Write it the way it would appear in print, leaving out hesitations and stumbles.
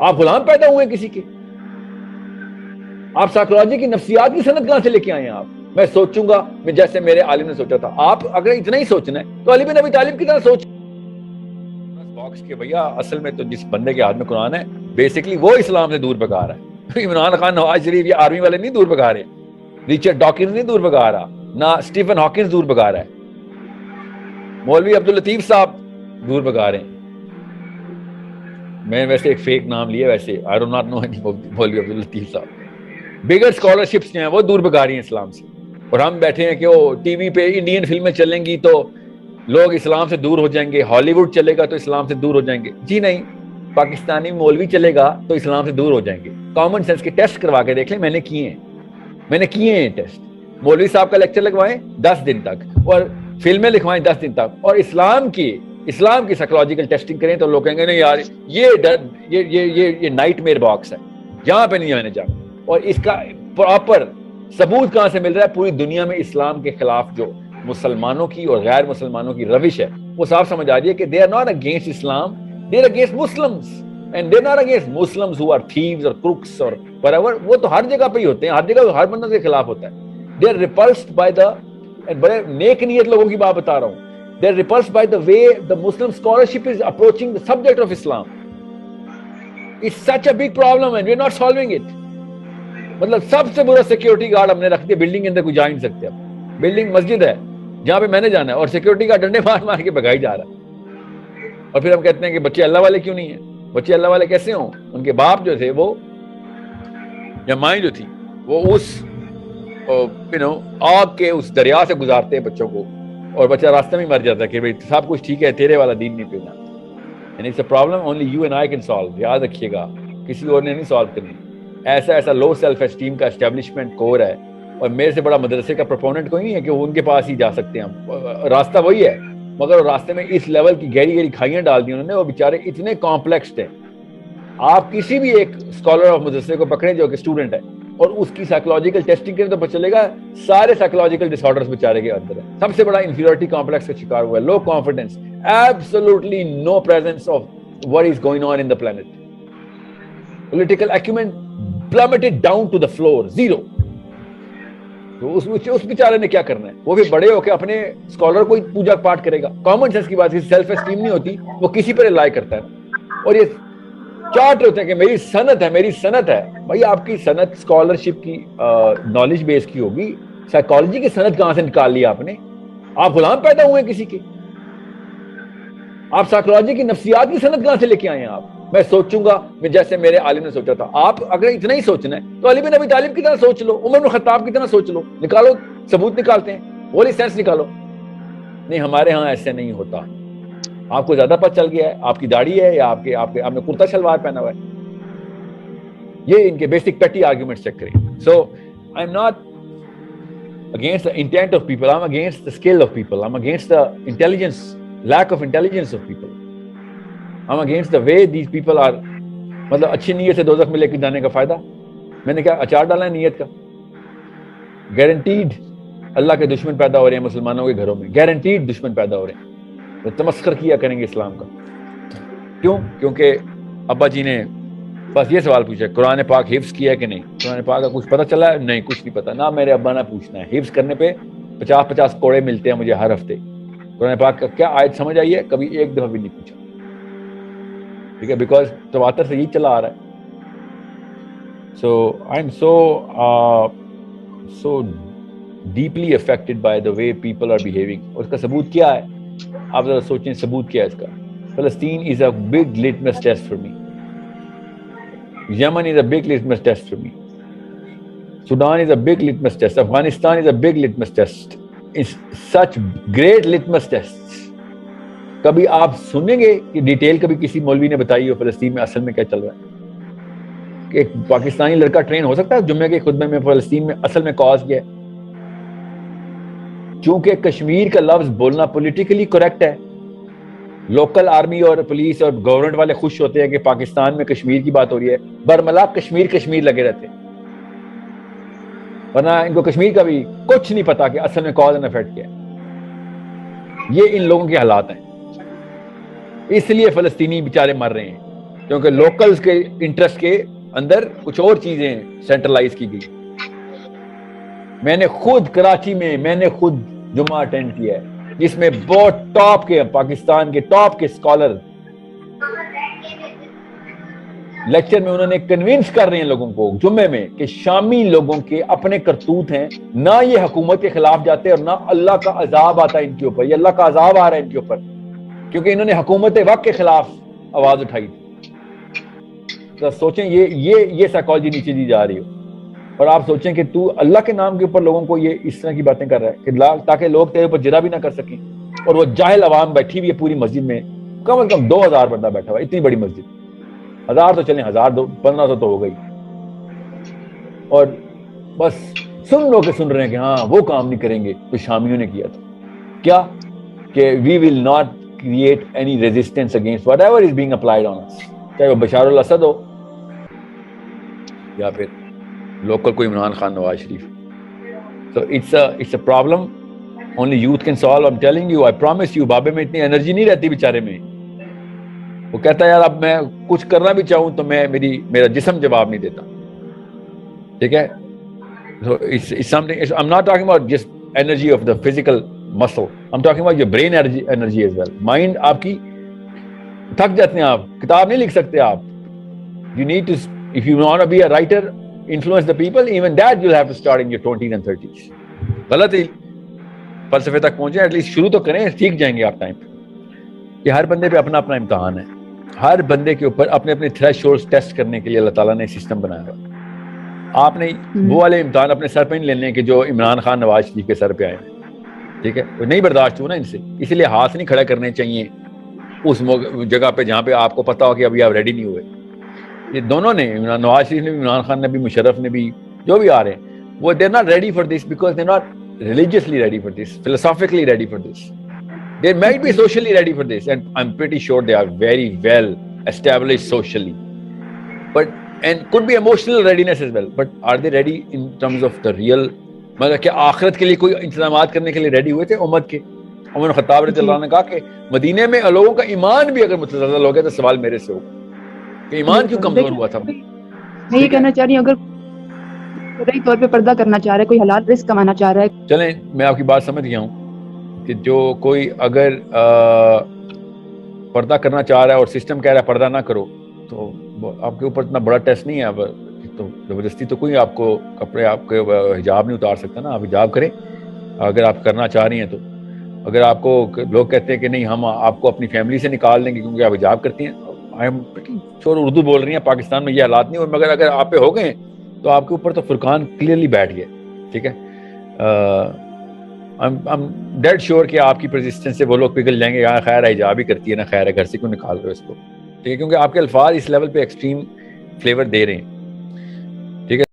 آپ غلام پیدا ہوئے کسی کے؟ آپ سائیکولوجی کی نفسیات کی سند کہاں سے لے کے آئے ہیں آپ؟ میں سوچوں گا میں جیسے میرے عالم نے سوچا تھا. آپ اگر اتنا ہی سوچنا ہے تو علی بن ابی طالب کی طرح سوچ باکس کے بھیا. اصل میں تو جس بندے کے ہاتھ میں قرآن ہے بیسکلی وہ اسلام سے دور بھگا رہا ہے. عمران خان نواز شریف یا آرمی والے نہیں دور بھگا رہے, ریچرڈ ڈاکنز نہیں دور بھگا رہا, نہ اسٹیفن ہاکنز دور بھگا رہا ہے, مولوی عبداللطیف صاحب دور بھگا رہے ہیں. میں ویسے ایک فیک نام لیا, ویسے I do not know any مولوی عبداللطیف صاحب. بگر اسکالرشپس جو ہیں وہ دور بھگا رہی ہیں اسلام سے, اور ہم بیٹھے ہیں کہ وہ ٹی وی پہ انڈین فلمیں چلیں گی تو لوگ اسلام سے دور ہو جائیں گے, ہالی ووڈ چلے گا تو اسلام سے دور ہو جائیں گے. جی نہیں, پاکستانی مولوی چلے گا تو اسلام سے دور ہو جائیں گے. کامن سینس کے ٹیسٹ کروا کے دیکھ لیں, میں نے کیے ہیں ٹیسٹ. مولوی صاحب کا لیکچر لگوائیں 10 دن تک, اور فلمیں لکھوائیں 10 دن تک, اور اسلام کی سائیکولوجیکل ٹیسٹنگ کریں تو لوگ کہیں گے نہیں یار یہ نائٹ میئر باکس ہے, جہاں پہ نہیں میں نے جانا. اور اس کا پراپر ثبوت کہاں سے مل رہا ہے؟ پوری دنیا میں اسلام کے خلاف جو مسلمانوں کی اور غیر مسلمانوں کی روش ہے وہ صاف سمجھ آ رہی ہے کہ they are not against Islam, they are against Muslims, and they are not against Muslims who are thieves or crooks or whatever. وہ تو ہر جگہ پہ ہی ہوتے ہیں, ہر جگہ ہر بندوں کے خلاف ہوتا ہے. they are repulsed by the, بڑے نیک نیت لوگوں کی بات بتا رہا ہوں, they are repulsed by the way the Muslim scholarship is approaching the subject of Islam. It's such a big problem and we are not solving it. مطلب سب سے برا سیکیورٹی گارڈ ہم نے رکھ دیا, بلڈنگ کے اندر کوئی جا نہیں سکتے. اب بلڈنگ مسجد ہے جہاں پہ میں نے جانا ہے, اور سیکیورٹی گارڈ ڈنڈے مار کے بھگائی جا رہا ہے. اور پھر ہم کہتے ہیں کہ بچے اللہ والے کیوں نہیں ہیں؟ بچے اللہ والے کیسے ہوں؟ ان کے باپ جو تھے وہ یا مائیں جو تھی وہ اس آگ کے اس دریا سے گزارتے ہیں بچوں کو, اور بچہ راستہ میں مر جاتا ہے کہ بھائی سب کچھ ٹھیک ہے, تیرے والا دین نہیں پینا. And it's a problem only you and I can solve. یاد رکھیے گا, کسی اور نے نہیں سالو کرنی. ایسا لو سیلف اسٹیم کا اسٹیبلشمنٹ کور ہے, اور میرے سے بڑا مدرسے کا پروپوننٹ کوئی نہیں ہے کہ وہ ان کے پاس ہی جا سکتے ہیں. راستہ وہی ہے, مگر راستے میں اس لیول کی گہری کھائیاں ڈال دی انہوں نے, وہ بیچارے اتنے کمپلیکسڈ ہیں. آپ کسی بھی ایک اسکالر آف مدرسے کو پکڑیں جو کہ اسٹوڈنٹ ہے, اور اس کی سائیکولوجیکل ٹیسٹنگ کریں تو پتہ چلے گا سارے سائیکولوجیکل ڈس آرڈرز بیچارے کے اندر ہے. سب سے بڑا انفیریورٹی کمپلیکس کا شکار ہوا ہے, low confidence, absolutely no presence of what is going on in the planet. Political acumen plummeted down to the floor, zero. تو اس بیچارے نے کیا کرنا ہے؟ وہ بھی بڑے ہو کے اپنے اسکالر کو پوجا پاٹ کرے گا. کامن سینس کی بات ہے, سیلف اسٹیم نہیں ہوتی, وہ کسی پر رائے کرتا ہے. اور یہ چارٹ ہوتے ہیں کہ میری صنعت ہے. بھائی آپ کی صنعت اسکالرشپ کی نالج بیس کی ہوگی, سائیکالوجی کی صنعت کہاں سے نکال لی آپ نے؟ آپ غلام پیدا ہوئے کسی کے؟ آپ سائیکولوجی کی نفسیات کی صنعت کہاں سے لے کے آئے ہیں آپ؟ میں سوچوں گا میں جیسے میرے عالم نے سوچا تھا. آپ اگر اتنا ہی سوچنا ہے تو علی بن ابی طالب کی طرح سوچ لو, عمر بن خطاب کی طرح سوچ لو, نکالو ثبوت نکالتے ہیں, ہولی سینس نکالو. نہیں, ہمارے ہاں ایسے نہیں ہوتا. آپ کو زیادہ پتہ چل گیا ہے, آپ کی داڑھی ہے یا آپ نے کرتا شلوار پہنا ہوا ہے. یہ ان کے بیسک پیٹی آرگومنٹس چیک کریں. So I am not against the intent of people, I'm against the skill of people, I'm against the intelligence, lack of intelligence of people, I'm against the way these people are. مطلب اچھی نیت سے دوزخ میں لے کے جانے کا فائدہ. میں نے کیا اچار ڈالا ہے نیت کا؟ گارنٹیڈ اللہ کے دشمن پیدا ہو رہے ہیں مسلمانوں کے گھروں میں, گارنٹیڈ دشمن پیدا ہو رہے ہیں, وہ تمسخر کیا کریں گے اسلام کا. کیوں؟ کیونکہ ابا جی نے بس یہ سوال پوچھا, قرآن پاک حفظ کیا ہے کہ نہیں؟ قرآن پاک کا کچھ پتہ چلا ہے؟ نہیں, کچھ نہیں پتا. نہ میرے ابا نے پوچھنا ہے. حفظ کرنے پہ 50 کوڑے ملتے ہیں مجھے ہر ہفتے. قرآن پاک کا کیا آیت سمجھ آئی ہے؟ کبھی ایک دفعہ بھی نہیں پوچھا. ٹھیک ہے, بیکاز تواتر سے یہی چلا آ رہا ہے. So I am so deeply affected by the way people are behaving. اور اس کا ثبوت کیا ہے؟ آپ ذرا سوچیں ثبوت کیا ہے اس کا. فلسطین is a big litmus test for me. Yemen is a big litmus test for me. Sudan is a big litmus test. Afghanistan is a big litmus test. It's such great litmus tests. کبھی آپ سنیں گے کہ detail کبھی کسی مولوی نے بتائی ہو فلسطین میں اصل میں کیا چل رہا ہے؟ کہ ایک پاکستانی لڑکا ٹرین ہو سکتا ہے جمعے کے خطبے میں فلسطین میں اصل میں کاز کیا ہے؟ چونکہ کشمیر کا لفظ بولنا پولیٹیکلی کریکٹ ہے, لوکل آرمی اور پولیس اور گورنمنٹ والے خوش ہوتے ہیں کہ پاکستان میں کشمیر کی بات ہو رہی ہے, برملا کشمیر لگے رہتے ہیں. ورنہ ان کو کشمیر کا بھی کچھ نہیں پتا کہ اصل میں کاز اینڈ ایفیکٹ کیا ہے. یہ ان لوگوں کے حالات ہیں, اس لیے فلسطینی بیچارے مر رہے ہیں. کیونکہ لوکلز کے انٹرسٹ کے اندر کچھ اور چیزیں سینٹرلائز کی گئی. میں نے خود کراچی میں جمعہ اٹینڈ کیا ہے جس میں بہت ٹاپ کے پاکستان کے ٹاپ کے اسکالر لیکچر میں انہوں نے کنوینس کر رہے ہیں لوگوں کو جمعے میں کہ شامی لوگوں کے اپنے کرتوت ہیں, نہ یہ حکومت کے خلاف جاتے اور نہ اللہ کا عذاب آتا ہے ان کے اوپر. یہ اللہ کا عذاب آ رہا ہے ان کے اوپر کیونکہ انہوں نے حکومت وقت کے خلاف آواز اٹھائی تھی. تو سوچیں یہ سائیکالوجی نیچے دی جا رہی ہو, اور آپ سوچیں کہ تو اللہ کے نام کے اوپر لوگوں کو یہ اس طرح کی باتیں کر رہا ہے کہ تاکہ لوگ تیرے اوپر جرا بھی نہ کر سکیں. اور وہ جاہل عوام بیٹھی ہوئی ہے پوری مسجد میں, کم از کم 2000 بندہ بیٹھا ہوا ہے, اتنی بڑی مسجد. 1000 تو چلیں, 1500 تو ہو گئی, اور بس سن لو کہ سن رہے ہیں کہ ہاں وہ کام نہیں کریں گے تو شامیوں نے کیا تھا. کیا کہ we will not create any resistance against whatever is being applied on us, چاہے وہ بشار الاسد ہو یا پھر لوکل کوئی Imran Khan, Nawaz Sharif. So it's a problem only youth can solve. I'm telling you, I promise you. بابے میں اتنی انرجی نہیں رہتی بیچارے میں. وہ کہتا ہے یار اب میں کچھ کرنا بھی چاہوں تو میرا جسم جواب نہیں دیتا. ٹھیک ہے, so it's something. I'm not talking about just energy of the physical muscle. I'm talking about your brain energy as well. Mind آپ کی تھک جاتے ہیں, آپ کتاب نہیں لکھ سکتے آپ. You need to, if you want to be a writer, influence the people, even that you'll have to start in your 20s and 30s. غلط ہی فلسفے تک پہنچے, ایٹ لیسٹ شروع تو کریں, سیکھ جائیں گے آپ ٹائم پہ. کہ ہر بندے پہ اپنا اپنا امتحان ہے, ہر بندے کے اوپر اپنے اپنے تھریش ہولڈز ٹیسٹ کرنے کے لیے اللہ تعالیٰ نے سسٹم بنایا ہے. آپ نے وہ والے امتحان اپنے سر پہ نہیں لینے کہ جو عمران خان, نواز شریف کے سر پہ آئے ہیں. ٹھیک ہے, وہ نہیں برداشت ہو نا ان سے, اسی لیے ہاتھ نہیں کھڑا کرنے چاہیے اس جگہ پہ جہاں پہ آپ کو پتا ہو کہ ابھی آپ ریڈی نہیں ہوئے. یہ دونوں نے, نواز شریف نے بھی, عمران خان نے بھی, مشرف نے بھی, جو بھی آ رہے ہیں, وہ they're not ready for this because they're not religiously ready for this, philosophically ready for this. They might be socially ready for this, and I'm pretty sure they are very well established socially, but and could be emotional readiness as well, but are they ready in terms of the real, مطلب کہ آخرت کے لیے کوئی انتظامات کرنے کے لیے ریڈی ہوئے تھے امت کے؟ عمر خطاب رضی اللہ عنہ نے کہا کہ مدینے میں لوگوں کا ایمان بھی اگر متزلزل ہو گیا تو سوال میرے سے ہوگا کہ ایمان کیوں کمزور ہوا تھا. میں یہ کہنا چاہ رہی ہوں, اگر صحیح طور پہ پردہ کرنا چاہ رہا ہے, کوئی حلال رزق کمانا چاہ رہا ہے. چلیں میں آپ کی بات سمجھ گیا ہوں کہ جو کوئی اگر پردہ کرنا چاہ رہا ہے اور سسٹم کہہ رہا ہے پردہ نہ کرو, تو آپ کے اوپر اتنا بڑا ٹیسٹ نہیں ہے. اب تو زبردستی تو کوئی آپ کو کپڑے, آپ کے حجاب نہیں اتار سکتا نا. آپ حجاب کریں اگر آپ کرنا چاہ رہی ہیں تو. اگر آپ کو لوگ کہتے ہیں کہ نہیں ہم آپ کو اپنی فیملی سے نکال دیں گے کیونکہ آپ حجاب کرتی ہیں, آئی ایم شور اردو بول رہی ہیں, پاکستان میں یہ حالات نہیں, اور مگر اگر آپ پہ ہو گئے تو آپ کے اوپر تو فرقان کلیئرلی بیٹھ گیا. ٹھیک ہے, ڈیڈ شیور کہ آپ کی پرزسٹنس سے وہ لوگ پگھل جائیں گے, یہاں خیر ہے حجاب ہی کرتی ہے نا, خیر ہے گھر سے کیوں نکال رہے ہو اس کو. ٹھیک ہے, کیونکہ آپ کے الفاظ اس لیول پہ ایکسٹریم فلیور دے رہے ہیں.